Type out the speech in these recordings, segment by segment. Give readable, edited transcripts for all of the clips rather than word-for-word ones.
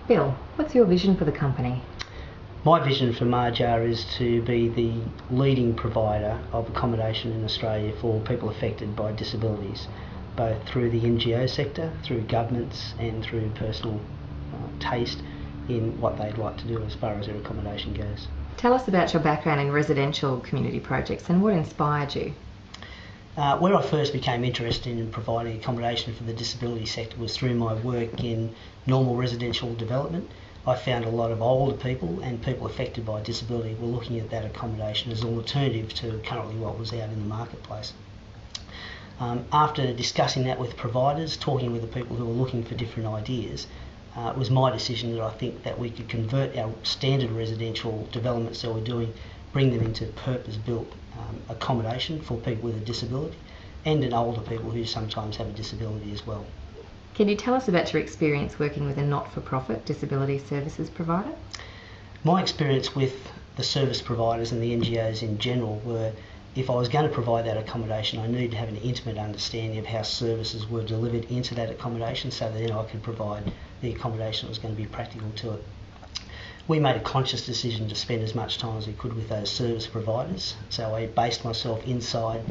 Bill, what's your vision for the company? My vision for Maja is to be the leading provider of accommodation in Australia for people affected by disabilities, both through the NGO sector, through governments and through personal taste in what they'd like to do as far as their accommodation goes. Tell us about your background in residential community projects and what inspired you. Where I first became interested in providing accommodation for the disability sector was through my work in normal residential development. I found a lot of older people and people affected by disability were looking at that accommodation as an alternative to currently what was out in the marketplace. After discussing that with providers, talking with the people who were looking for different ideas, it was my decision that I think that we could convert our standard residential developments that we're doing, bring them into purpose-built accommodation for people with a disability and in older people who sometimes have a disability as well. Can you tell us about your experience working with a not-for-profit disability services provider? My experience with the service providers and the NGOs in general were, if I was going to provide that accommodation, I needed to have an intimate understanding of how services were delivered into that accommodation so that then I could provide the accommodation that was going to be practical to it. We made a conscious decision to spend as much time as we could with those service providers, so I based myself inside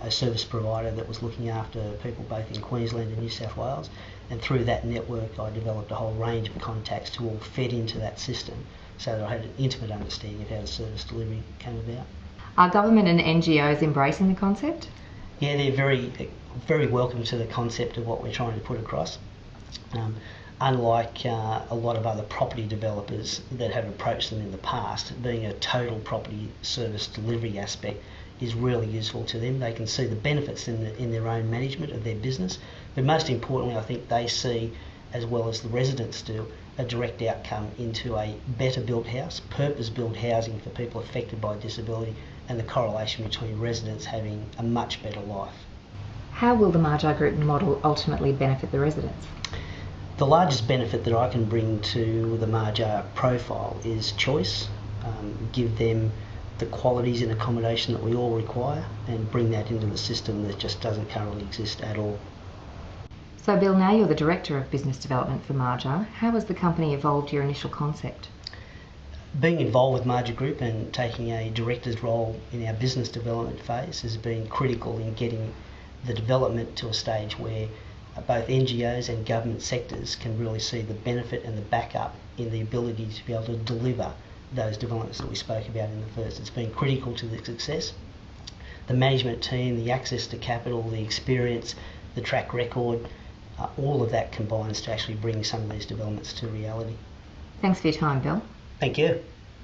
a service provider that was looking after people both in Queensland and New South Wales, and through that network I developed a whole range of contacts who all fed into that system so that I had an intimate understanding of how the service delivery came about. Are government and NGOs embracing the concept? Yeah, they're very welcome to the concept of what we're trying to put across. Unlike a lot of other property developers that have approached them in the past, being a total property service delivery aspect is really useful to them. They can see the benefits in their own management of their business, but most importantly I think they see, as well as the residents do, a direct outcome into a better built house, purpose-built housing for people affected by disability, and the correlation between residents having a much better life. How will the Maja Group model ultimately benefit the residents? The largest benefit that I can bring to the Maja profile is choice, give them the qualities in accommodation that we all require and bring that into the system that just doesn't currently exist at all. So Bill, now you're the Director of Business Development for Maja. How has the company evolved your initial concept? Being involved with Maja Group and taking a director's role in our business development phase has been critical in getting the development to a stage where both NGOs and government sectors can really see the benefit and the backup in the ability to be able to deliver those developments that we spoke about in the first. It's been critical to the success. The management team, the access to capital, the experience, the track record, all of that combines to actually bring some of these developments to reality. Thanks for your time, Bill. Thank you.